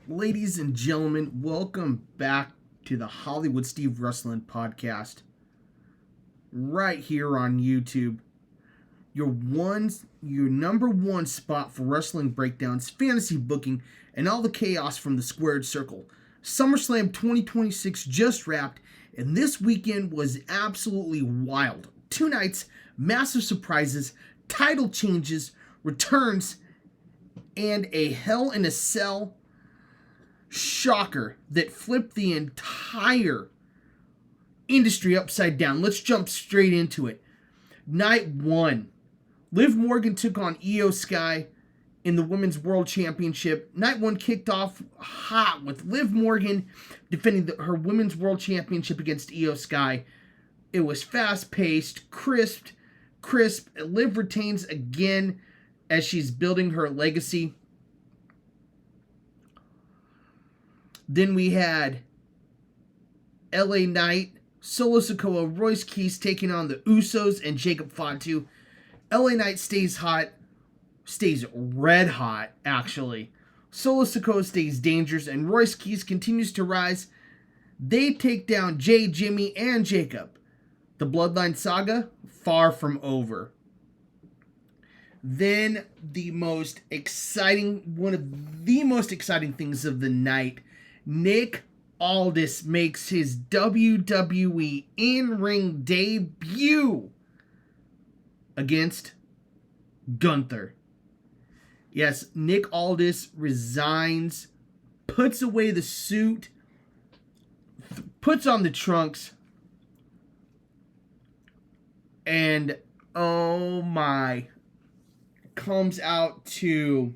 Ladies and gentlemen, welcome back to the Hollywood Steve Wrestling Podcast. Right here on YouTube. Your number one spot for wrestling breakdowns, fantasy booking, and all the chaos from the squared circle. SummerSlam 2026 just wrapped, and this weekend was absolutely wild. 2 nights, massive surprises, title changes, returns, and a Hell in a Cell shocker that flipped the entire industry upside down. Let's jump straight into it. Night 1. Liv Morgan took on Io Sky in the Women's World Championship. Night 1 kicked off hot with Liv Morgan defending her Women's World Championship against Io Sky. It was fast-paced, crisp. Liv retains again as she's building her legacy. Then we had LA Knight, Solo Sikoa, Royce Keys taking on the Usos and Jacob Fatu. LA Knight stays red hot, actually. Solo Sikoa stays dangerous, and Royce Keys continues to rise. They take down Jay, Jimmy, and Jacob. The Bloodline Saga, far from over. Then one of the most exciting things of the night, Nick Aldis makes his WWE in-ring debut against Gunther. Yes, Nick Aldis resigns, puts away the suit, puts on the trunks, and oh my, comes out to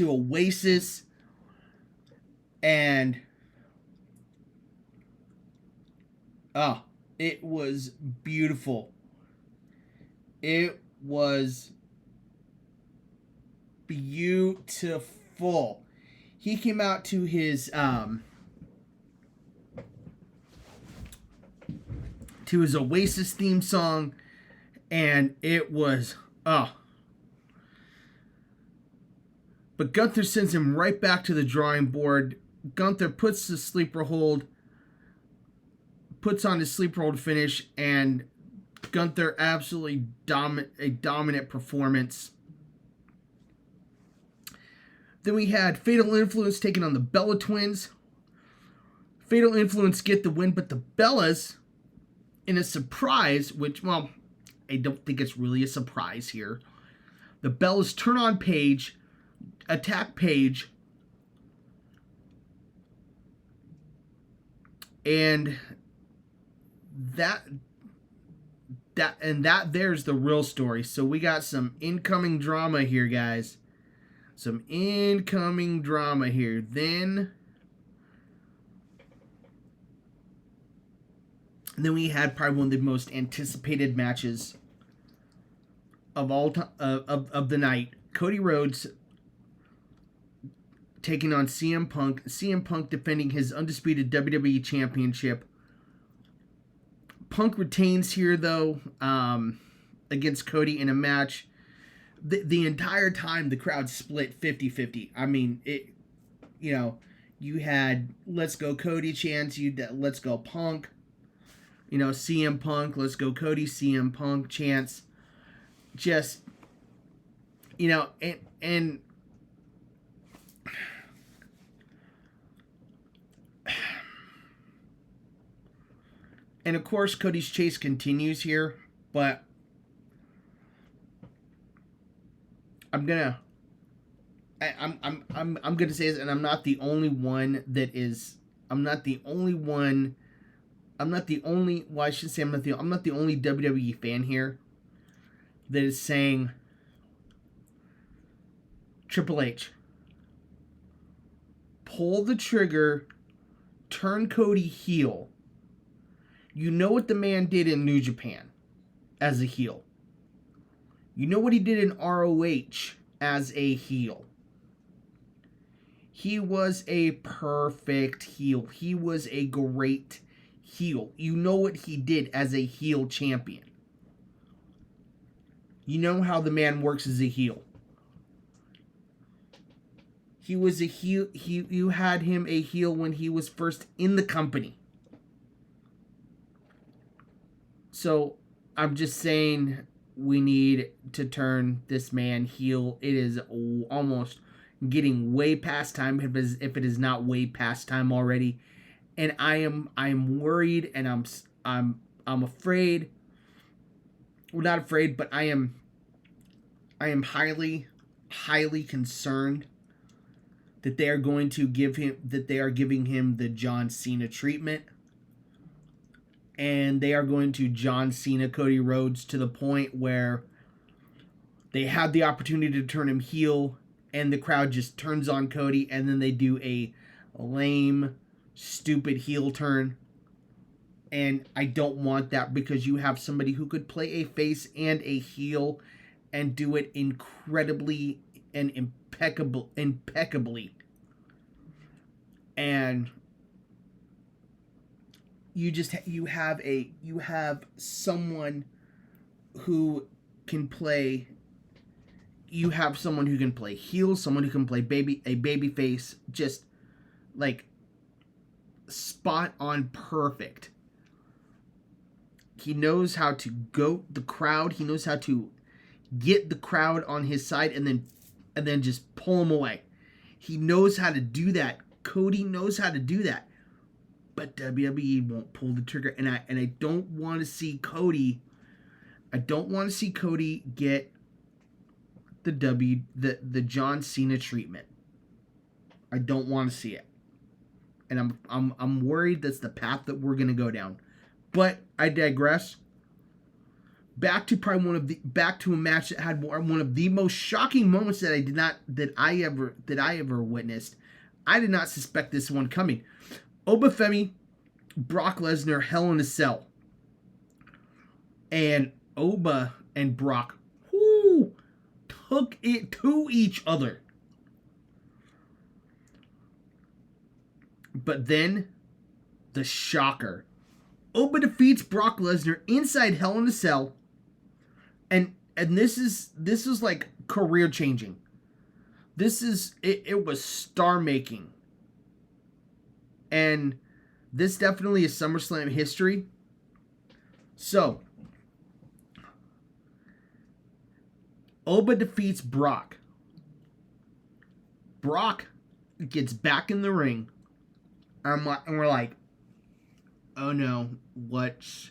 Oasis, and it was beautiful. It was beautiful. He came out to his Oasis theme song, and it was But Gunther sends him right back to the drawing board. Gunther puts on his sleeper hold finish, and Gunther absolutely dominant performance. Then we had Fatal Influence taking on the Bella Twins. Fatal Influence get the win, but the Bellas, in a surprise, which, well, I don't think it's really a surprise here. The Bellas turn on Paige, attack Paige, and there's the real story. So we got some incoming drama here, guys. Some incoming drama here. Then we had probably one of the most anticipated matches of all time of the night. Cody Rhodes taking on CM Punk. CM Punk defending his undisputed WWE Championship. Punk retains here, though, against Cody in a match. The entire time, the crowd split 50-50. I mean, you had Let's Go Cody chants, you had Let's Go Punk. CM Punk, Let's Go Cody, CM Punk chants. Just, and of course, Cody's chase continues here, but I'm gonna say this, and I'm not the only one. I'm not the only WWE fan here that is saying, Triple H, pull the trigger, turn Cody heel. You know what the man did in New Japan as a heel. You know what he did in ROH as a heel. He was a perfect heel. He was a great heel. You know what he did as a heel champion. You know how the man works as a heel. He was a heel. You had him a heel when he was first in the company. So I'm just saying we need to turn this man heel. It is almost getting way past time if it is not way past time already. And I'm worried and I'm afraid. Well, not afraid, but I am highly concerned that they are going to giving him the John Cena treatment. And they are going to John Cena Cody Rhodes to the point where they had the opportunity to turn him heel and the crowd just turns on Cody, and then they do a lame, stupid heel turn. And I don't want that, because you have somebody who could play a face and a heel and do it incredibly and impeccably. And you have someone who can play. You have someone who can play heel, someone who can play a baby face, just like spot on perfect. He knows how to goat the crowd. He knows how to get the crowd on his side and then just pull them away. He knows how to do that. Cody knows how to do that. But WWE won't pull the trigger, and I don't want to see Cody. I don't want to see Cody get the John Cena treatment. I don't want to see it, and I'm worried that's the path that we're gonna go down. But I digress. Back to a match that had one of the most shocking moments that I ever witnessed. I did not suspect this one coming. Obafemi, Brock Lesnar, Hell in a Cell. And Oba and Brock took it to each other. But then, the shocker. Oba defeats Brock Lesnar inside Hell in a Cell. And this is like career changing. It was star making. And this definitely is SummerSlam history. So, Oba defeats Brock. Brock gets back in the ring. And we're like, oh no, what's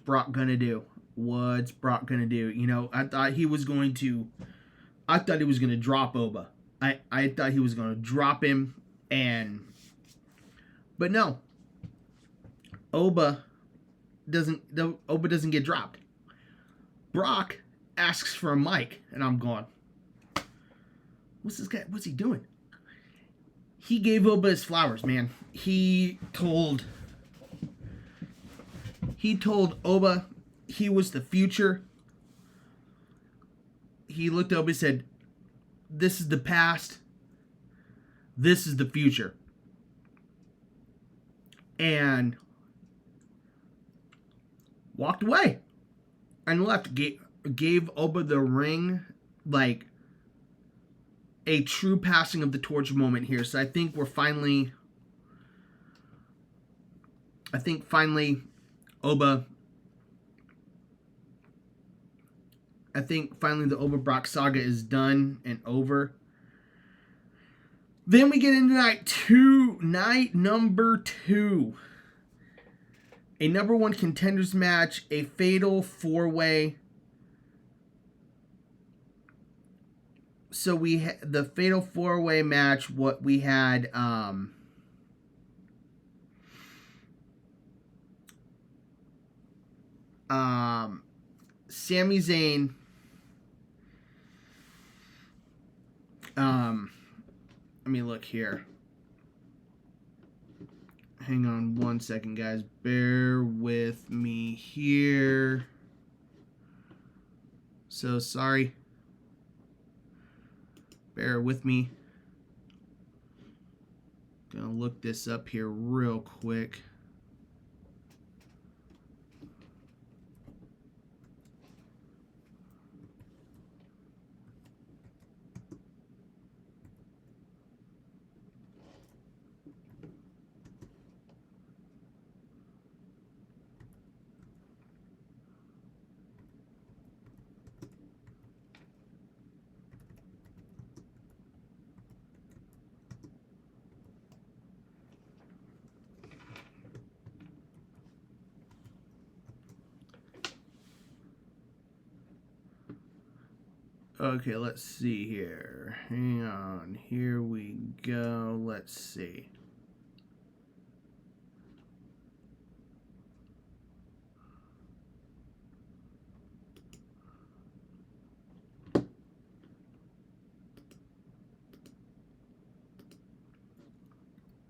Brock gonna do? What's Brock gonna do? You know, I thought he was gonna drop Oba. I thought he was gonna drop him. But no, Oba doesn't get dropped. Brock asks for a mic, and I'm going, what's he doing? He gave Oba his flowers, man. He told Oba he was the future. He looked at Oba and said, this is the past. This is the future. And walked away and left. Gave Oba the ring, like a true passing of the torch moment here. So I think finally the Oba Brock saga is done and over. Then we get into night number 2. A number 1 contenders match, a fatal 4-way. So the fatal 4-way match, what we had, Sami Zayn, let me look here. Hang on one second, guys. Bear with me here. So sorry. Bear with me. Gonna look this up here real quick. Okay, let's see here. Hang on. Here we go. Let's see.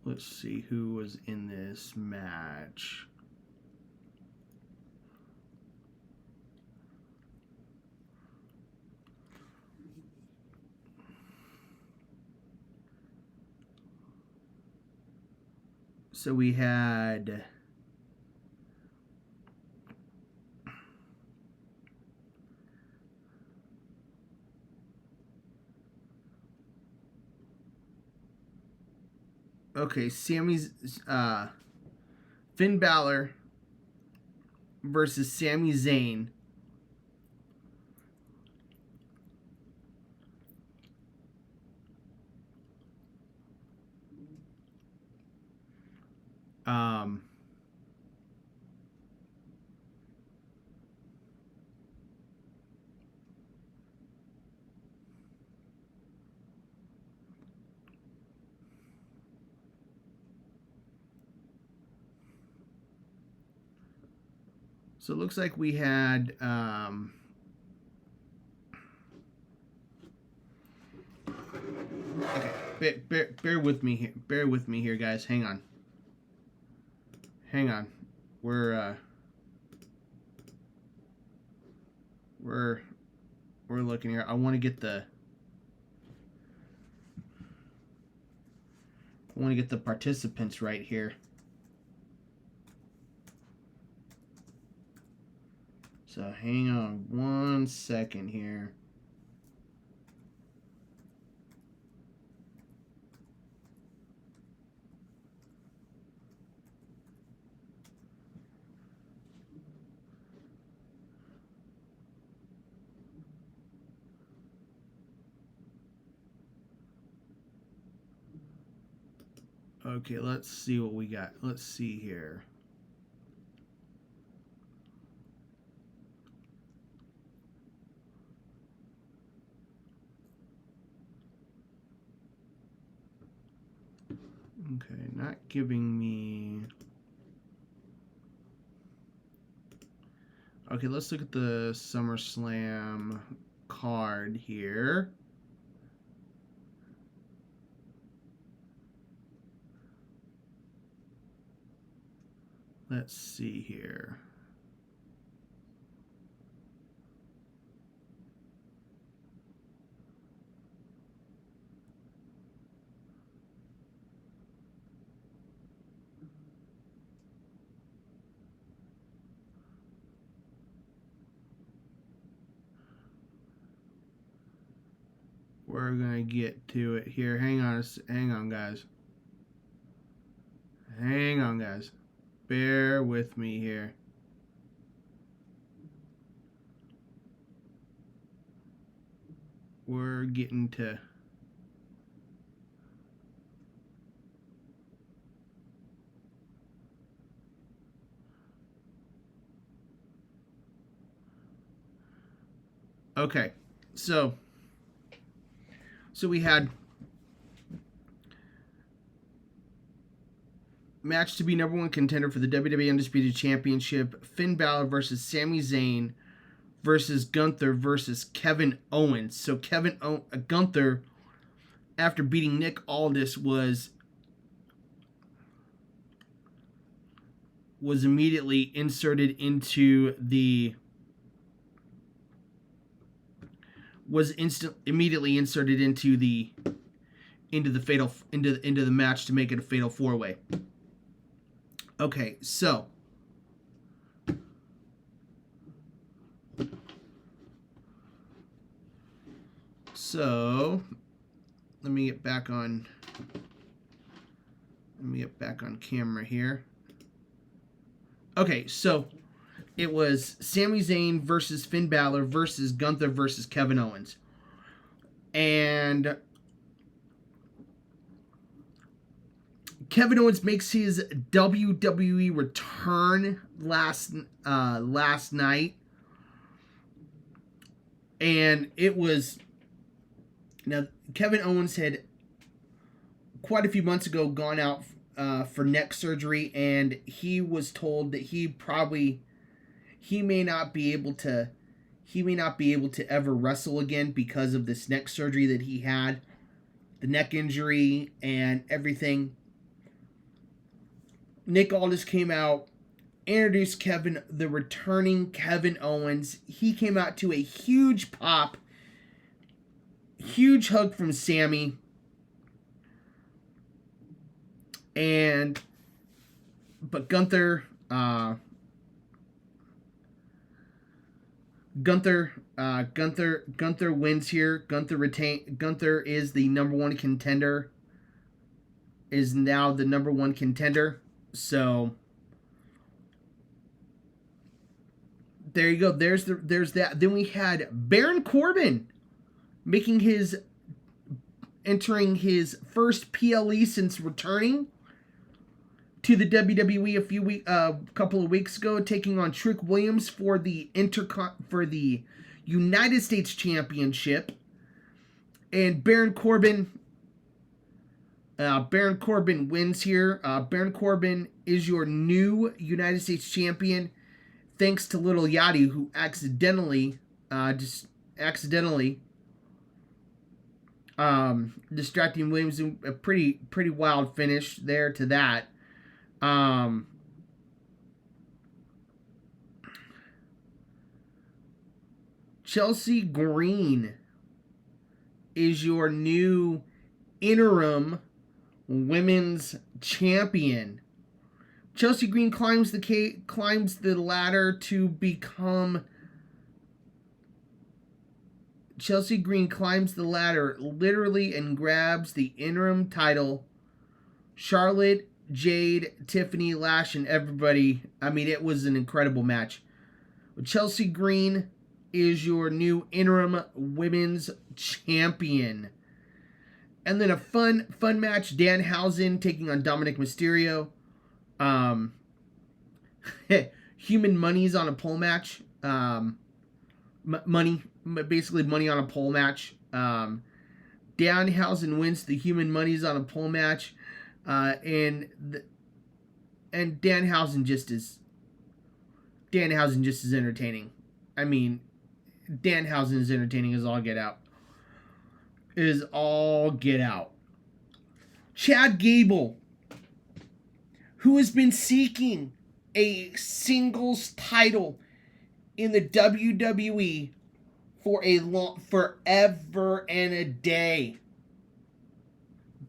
Let's see who was in this match. So we had Sammy's Finn Balor versus Sami Zayn. So it looks like we had okay, bear with me here. Bear with me here, guys. Hang on. We're looking here. I want to get the participants right here. So hang on 1 second here. Okay, let's see what we got. Let's see here. Okay, not giving me... Okay, let's look at the SummerSlam card here. Let's see here. We're gonna get to it here. Hang on, guys. Hang on, guys. Bear with me here. We're getting to... Okay, so we had match to be number one contender for the WWE Undisputed Championship, Finn Balor versus Sami Zayn versus Gunther versus Kevin Owens. So Gunther, after beating Nick Aldis, was immediately inserted into the into the match to make it a fatal 4-way. Okay, so let me get back on camera here. Okay, so it was Sami Zayn versus Finn Balor versus Gunther versus Kevin Owens. And Kevin Owens makes his WWE return last night. And it was... Now, Kevin Owens had quite a few months ago gone out for neck surgery, and he was told that he may not be able to ever wrestle again because of this neck surgery that he had, the neck injury and everything. Nick Aldis came out, introduced the returning Kevin Owens. He came out to a huge pop, huge hug from Sammy, but Gunther wins here. Gunther is the number one contender. Is now the number one contender. So there you go. There's that. Then we had Baron Corbin entering his first PLE since returning to the WWE a couple of weeks ago, taking on Trick Williams for the United States Championship. And Baron Corbin wins here. Baron Corbin is your new United States Champion, thanks to Little Yachty, who accidentally distracting Williams. A pretty wild finish there to that. Chelsea Green is your new interim women's champion. Chelsea Green climbs the ladder to become... Chelsea Green climbs the ladder literally and grabs the interim title. Charlotte, Jade, Tiffany, Lash, and everybody. I mean, it was an incredible match. Chelsea Green is your new interim women's champion. And then a fun match, Danhausen taking on Dominic Mysterio. Human Money's on a pole match. Basically money on a pole match. Danhausen wins the Human Money's on a pole match. And Danhausen just is entertaining. I mean, Danhausen is entertaining as all get out. It is all get out. Chad Gable, who has been seeking a singles title in the WWE for forever and a day,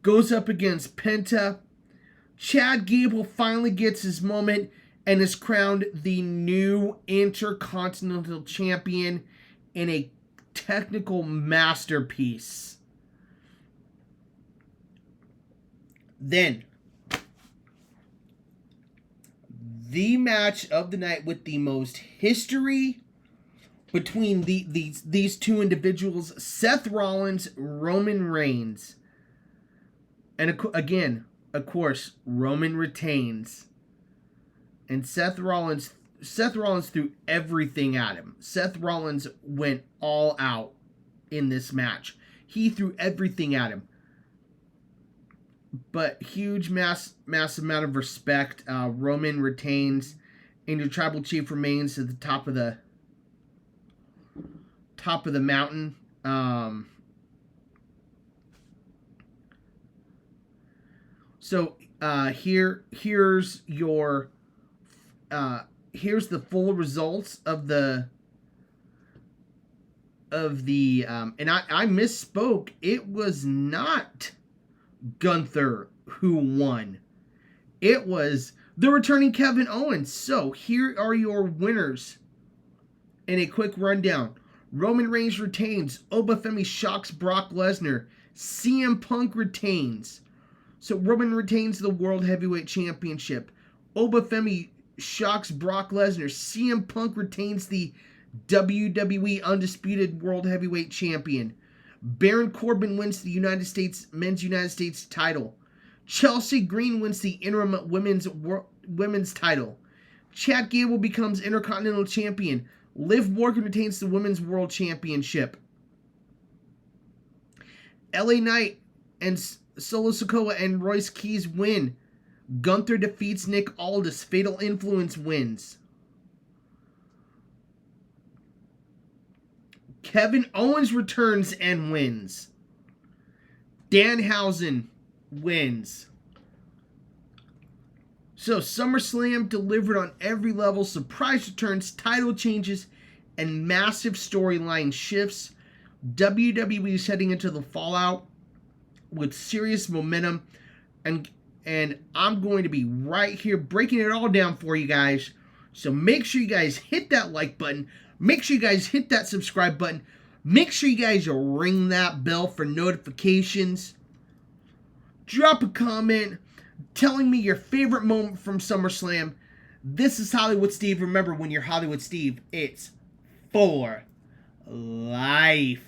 goes up against Penta. Chad Gable finally gets his moment and is crowned the new Intercontinental Champion in a technical masterpiece. Then, the match of the night with the most history between these two individuals, Seth Rollins, Roman Reigns. And again, of course, Roman retains. And Seth Rollins threw everything at him. Seth Rollins went all out in this match. He threw everything at him. But huge mass amount of respect. Roman retains, and your tribal chief remains at the top of the mountain. So here's the full results of the and I misspoke. It was not Gunther who won. It was the returning Kevin Owens. So here are your winners in a quick rundown. Roman Reigns retains. Obafemi shocks Brock Lesnar. CM Punk retains. So Roman retains the World Heavyweight Championship. Obafemi shocks Brock Lesnar. CM Punk retains the WWE Undisputed World Heavyweight Champion. Baron Corbin wins the men's United States title. Chelsea Green wins the interim women's title. Chad Gable becomes Intercontinental Champion. Liv Morgan retains the Women's World Championship. LA Knight and Solo Sikoa and Royce Keys win. Gunther defeats Nick Aldis. Fatal Influence wins. Kevin Owens returns and wins. Danhausen wins. So SummerSlam delivered on every level. Surprise returns, title changes, and massive storyline shifts. WWE is heading into the fallout with serious momentum. And I'm going to be right here breaking it all down for you guys. So make sure you guys hit that like button. Make sure you guys hit that subscribe button. Make sure you guys ring that bell for notifications. Drop a comment telling me your favorite moment from SummerSlam. This is Hollywood Steve. Remember, when you're Hollywood Steve, it's for life.